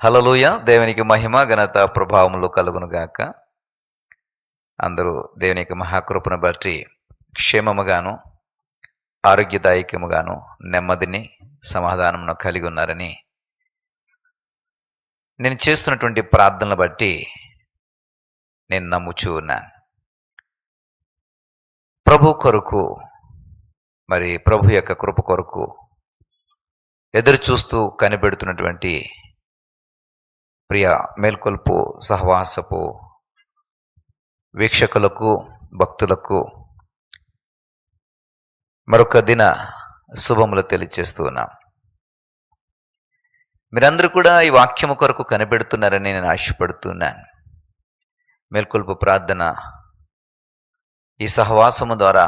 హల్లెలూయా. దేవునికి మహిమ ఘనత ప్రభావములు కలుగును గాక. అందరూ దేవుని యొక్క మహాకృపను బట్టి క్షేమముగాను ఆరోగ్యదాయకముగాను నెమ్మదిని సమాధానమును కలిగి ఉన్నారని నేను చేస్తున్నటువంటి ప్రార్థనలు బట్టి నేను నమ్ముచూ ఉన్నాను. ప్రభు కొరకు మరి ప్రభు యొక్క కృప కొరకు ఎదురు చూస్తూ కనిపెడుతున్నటువంటి ప్రియ మేల్కొల్పు సహవాసపు వీక్షకులకు భక్తులకు మరొక దిన శుభములు తెలియచేస్తూ ఉన్నాం. మీరందరూ కూడా ఈ వాక్యము కొరకు కనిపెడుతున్నారని నేను ఆశపడుతున్నాను. మేల్కొల్పు ప్రార్థన ఈ సహవాసము ద్వారా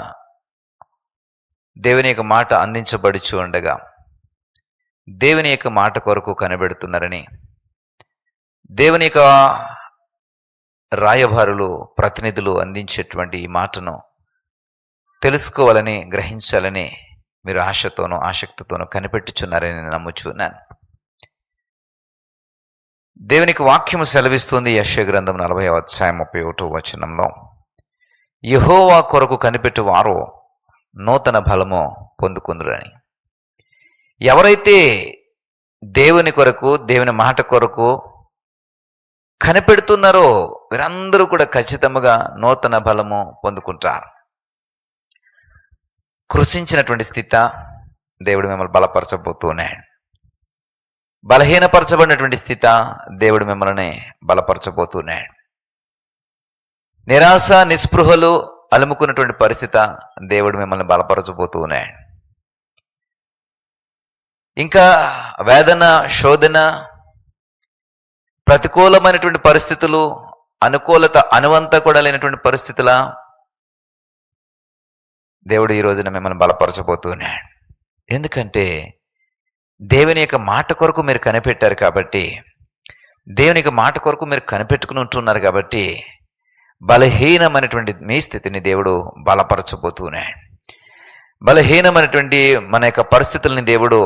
దేవుని యొక్క మాట అందించబడుచు ఉండగా దేవుని యొక్క మాట కొరకు కనిపెడుతున్నారని దేవుని యొక్క రాయబారులు ప్రతినిధులు అందించేటువంటి ఈ మాటను తెలుసుకోవాలని గ్రహించాలని మీరు ఆశతోనూ ఆసక్తితోనూ కనిపెట్టుచున్నారని నేను నమ్ముచున్నాను. దేవునికి వాక్యము సెలవిస్తుంది. యెషయా గ్రంథం 40వ అధ్యాయం 31వ వచనంలో, యెహోవా కొరకు కనిపెట్టు వారు నూతన బలము పొందుకుందురని. ఎవరైతే దేవుని కొరకు దేవుని మాట కొరకు కనిపెడుతున్నారో వీరందరూ కూడా ఖచ్చితంగా నూతన బలము పొందుకుంటారు. కృషించినటువంటి స్థితి దేవుడు మిమ్మల్ని బలపరచబోతున్నాడు. బలహీనపరచబడినటువంటి స్థితి దేవుడు మిమ్మల్ని బలపరచబోతున్నాడు. నిరాశ నిస్పృహలు అలుముకున్నటువంటి పరిస్థితి దేవుడు మిమ్మల్ని బలపరచబోతున్నాడు. ఇంకా వేదన శోధన ప్రతికూలమైనటువంటి పరిస్థితులు అనుకూలత అనువంతా కూడా లేనటువంటి పరిస్థితుల దేవుడు ఈ రోజున మిమ్మల్ని బలపరచబోతున్నాడు. ఎందుకంటే దేవుని యొక్క మాట కొరకు మీరు కనిపెట్టారు కాబట్టి, దేవుని యొక్క మాట కొరకు మీరు కనిపెట్టుకుని ఉంటున్నారు కాబట్టి బలహీనమైనటువంటి మీ స్థితిని దేవుడు బలపరచబోతున్నాడు. బలహీనమైనటువంటి మన యొక్క పరిస్థితుల్ని దేవుడు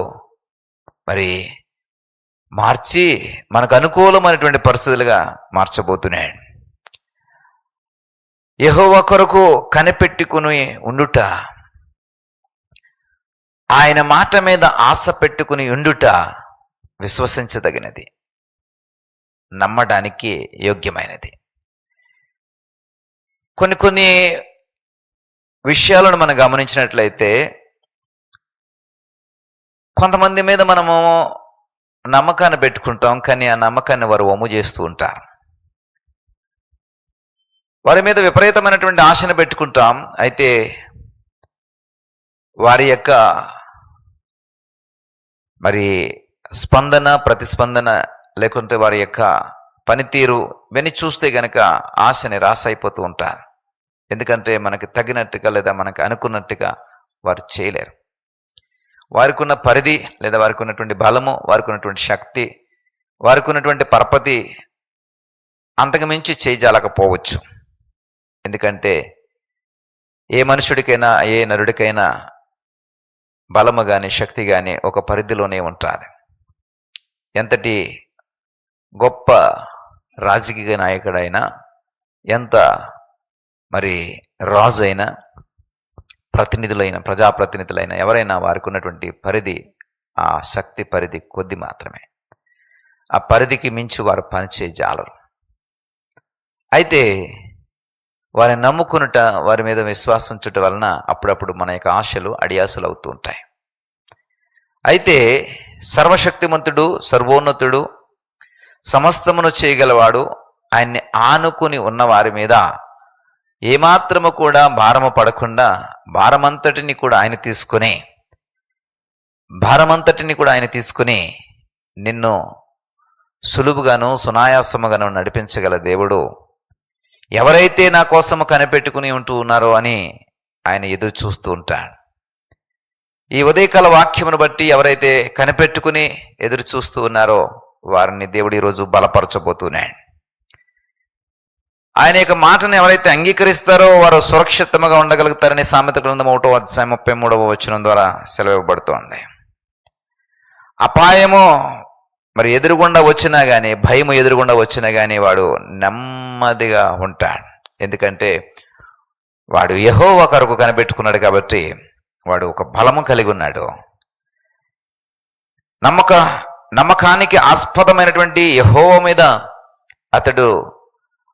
మరి మార్చి మనకు అనుకూలమైనటువంటి పరిస్థితులుగా మార్చబోతున్నాడు. యెహోవా కొరకు కనిపెట్టుకుని ఉండుట, ఆయన మాట మీద ఆశ పెట్టుకుని ఉండుట విశ్వసించదగినది, నమ్మడానికి యోగ్యమైనది. కొన్ని విషయాలను మనం గమనించినట్లయితే కొంతమంది మీద మనము నమ్మకాన్ని పెట్టుకుంటాం, కానీ ఆ నమ్మకాన్ని వారు వమ్ము చేస్తూ ఉంటారు. వారి మీద విపరీతమైనటువంటి ఆశను పెట్టుకుంటాం, అయితే వారి యొక్క మరి స్పందన ప్రతిస్పందన లేకుంటే వారి యొక్క పనితీరు ఇవన్నీ చూస్తే గనక ఆశ నిరాశ అయిపోతూ ఉంటారు. ఎందుకంటే మనకి తగినట్టుగా లేదా మనకు అనుకున్నట్టుగా వారు చేయలేరు. వారికి ఉన్న పరిధి లేదా వారికి ఉన్నటువంటి బలము, వారికి ఉన్నటువంటి శక్తి, వారికి ఉన్నటువంటి పరపతి అంతకు మించి చేయజాలకపోవచ్చు. ఎందుకంటే ఏ మనుషుడికైనా ఏ నరుడికైనా బలము కానీ శక్తి కానీ ఒక పరిధిలోనే ఉంటుంది. ఎంతటి గొప్ప రాజకీయ నాయకుడైనా, ఎంత మరి రాజు అయినా, ప్రతినిధులైన ప్రజాప్రతినిధులైన ఎవరైనా వారికి ఉన్నటువంటి పరిధి, ఆ శక్తి పరిధి కొద్ది మాత్రమే. ఆ పరిధికి మించి వారు పనిచేయజాలరు. అయితే వారిని నమ్ముకునుట, వారి మీద విశ్వాసం ఉంచుట వలన అప్పుడప్పుడు మన యొక్క ఆశలు అడియాసలు అవుతూ ఉంటాయి. అయితే సర్వశక్తిమంతుడు, సర్వోన్నతుడు, సమస్తమును చేయగలవాడు, ఆయన్ని ఆనుకుని ఉన్న వారి మీద ఏమాత్రము కూడా భారము పడకుండా భారమంతటిని కూడా ఆయన తీసుకుని నిన్ను సులువుగాను సునాయాసముగాను నడిపించగల దేవుడు, ఎవరైతే నా కోసము కనిపెట్టుకుని ఉంటూ ఉన్నారో అని ఆయన ఎదురు చూస్తూ ఉంటాడు. ఈ ఉదయకాల వాక్యమును బట్టి ఎవరైతే కనిపెట్టుకుని ఎదురు చూస్తూ ఉన్నారో వారిని దేవుడు ఈరోజు బలపరచబోతున్నాడు. ఆయన యొక్క మాటను ఎవరైతే అంగీకరిస్తారో వారు సురక్షితంగా ఉండగలుగుతారని సామెత గ్రంథం 1వ అధ్యాయం 33వ వచనం ద్వారా సెలవివ్వబడుతోంది. అపాయము మరి ఎదురుగుండా వచ్చినా కానీ, భయం ఎదురుగుండా వచ్చినా కానీ వాడు నెమ్మదిగా ఉంటాడు. ఎందుకంటే వాడు యెహోవా కొరకు కనిపెట్టుకున్నాడు కాబట్టి వాడు ఒక బలము కలిగి ఉన్నాడు. నమ్మకానికి ఆస్పదమైనటువంటి యెహోవా మీద అతడు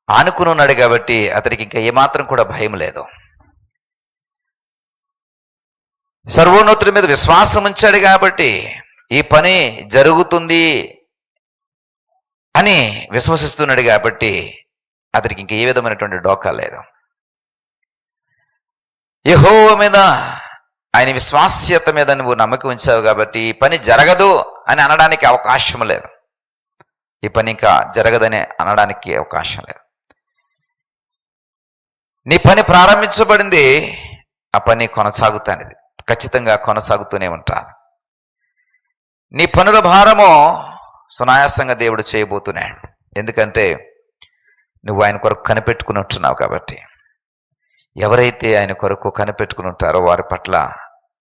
ఆనుకుని ఉన్నాడు కాబట్టి అతడికి ఇంకా ఏమాత్రం కూడా భయం లేదు. సర్వోన్నతుడి మీద విశ్వాసం ఉంచాడు కాబట్టి ఈ పని జరుగుతుంది అని విశ్వసిస్తున్నాడు కాబట్టి అతడికి ఇంక ఏ విధమైనటువంటి డోకా లేదు. యెహోవా మీద, ఆయన విశ్వాస్యత మీద నువ్వు నమ్మకం ఉంచావు కాబట్టి ఈ పని జరగదు అని అనడానికి అవకాశం లేదు. ఈ పని ఇంకా జరగదని అనడానికి అవకాశం లేదు. నీ పని ప్రారంభించబడింది, ఆ పని కొనసాగుతానిది, ఖచ్చితంగా కొనసాగుతూనే ఉంటాను. నీ పనుల భారము సునాయాసంగా దేవుడు చేయబోతున్నాడు. ఎందుకంటే నువ్వు ఆయన కొరకు కనిపెట్టుకుని ఉంటున్నావు కాబట్టి. ఎవరైతే ఆయన కొరకు కనిపెట్టుకుని ఉంటారో వారి పట్ల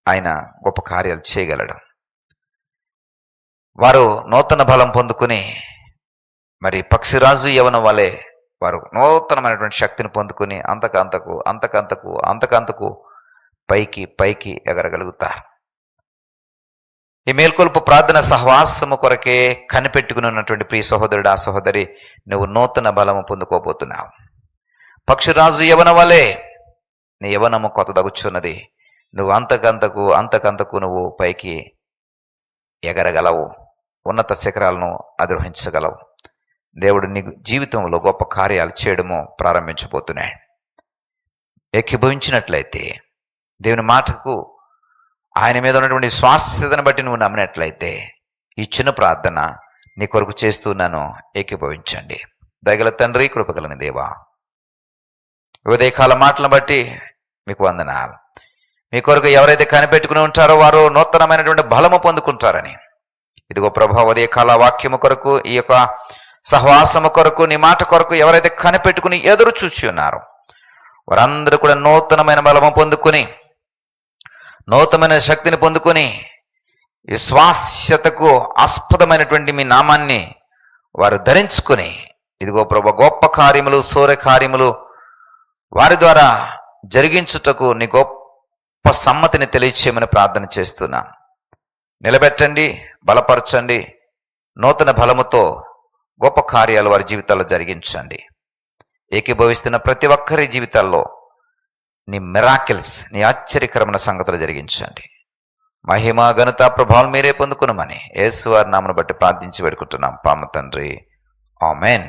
ఆయన గొప్ప కార్యాలు చేయగలడు. వారు నూతన బలం పొందుకుని మరి పక్షిరాజు యవనం వలె వారు నూతనమైనటువంటి శక్తిని పొందుకుని అంతకంతకు పైకి ఎగరగలుగుతారు. ఈ మేల్కొల్పు ప్రార్థన సహవాసము కొరకే కనిపెట్టుకుని ఉన్నటువంటి ప్రియ సహోదరుడు, ఆ సహోదరి, నువ్వు నూతన బలము పొందుకోబోతున్నావు. పక్షిరాజు యవనం వలె నీ యవనము కొత్తదగుచున్నది. నువ్వు అంతకంతకు నువ్వు పైకి ఎగరగలవు, ఉన్నత శిఖరాలను అధిరోహించగలవు. దేవుడు నీ జీవితంలో గొప్ప కార్యాలు చేయడము ప్రారంభించబోతున్నాడు. ఏకీభవించినట్లయితే, దేవుని మాటకు, ఆయన మీద ఉన్నటువంటి విశ్వాస్యతను బట్టి నువ్వు నమ్మినట్లయితే ఈ చిన్న ప్రార్థన నీ కొరకు చేస్తున్నాను, ఏకీభవించండి. దయగల తండ్రి, కృపగలని దేవా, ఉదయకాల మాటలను బట్టి మీకు వందనాలు. మీ కొరకు ఎవరైతే కనిపెట్టుకుని ఉంటారో వారు నూతనమైనటువంటి బలము పొందుకుంటారని, ఇదిగో ప్రభా, ఉదయకాల వాక్యము కొరకు, ఈ యొక్క సహవాసము కొరకు, నీ మాట కొరకు ఎవరైతే కనిపెట్టుకుని ఎదురు చూసి ఉన్నారు వారందరూ కూడా నూతనమైన బలము పొందుకుని, నూతనమైన శక్తిని పొందుకొని, విశ్వాస్యతకు ఆస్పదమైనటువంటి మీ నామాన్ని వారు ధరించుకొని, ఇదిగో ప్రభు, గొప్ప కార్యములు, సూర్య కార్యములు వారి ద్వారా జరిగించుటకు నీ గొప్ప సమ్మతిని తెలియచేయమని ప్రార్థన చేస్తున్నాం. నిలబెట్టండి, బలపరచండి, నూతన బలముతో గొప్ప కార్యాలు వారి జీవితాల్లో జరిగించండి. ఏకీభవిస్తున్న ప్రతి ఒక్కరి జీవితాల్లో నీ మిరాకిల్స్, నీ ఆశ్చర్యకరమైన సంగతులు జరిగించండి. మహిమ, ఘనత, ప్రభావం మీరే పొందుకునమని యేసు వారి నామమును బట్టి ప్రార్థించి వేడుకుంటున్నాం పరమ తండ్రి. ఆమెన్.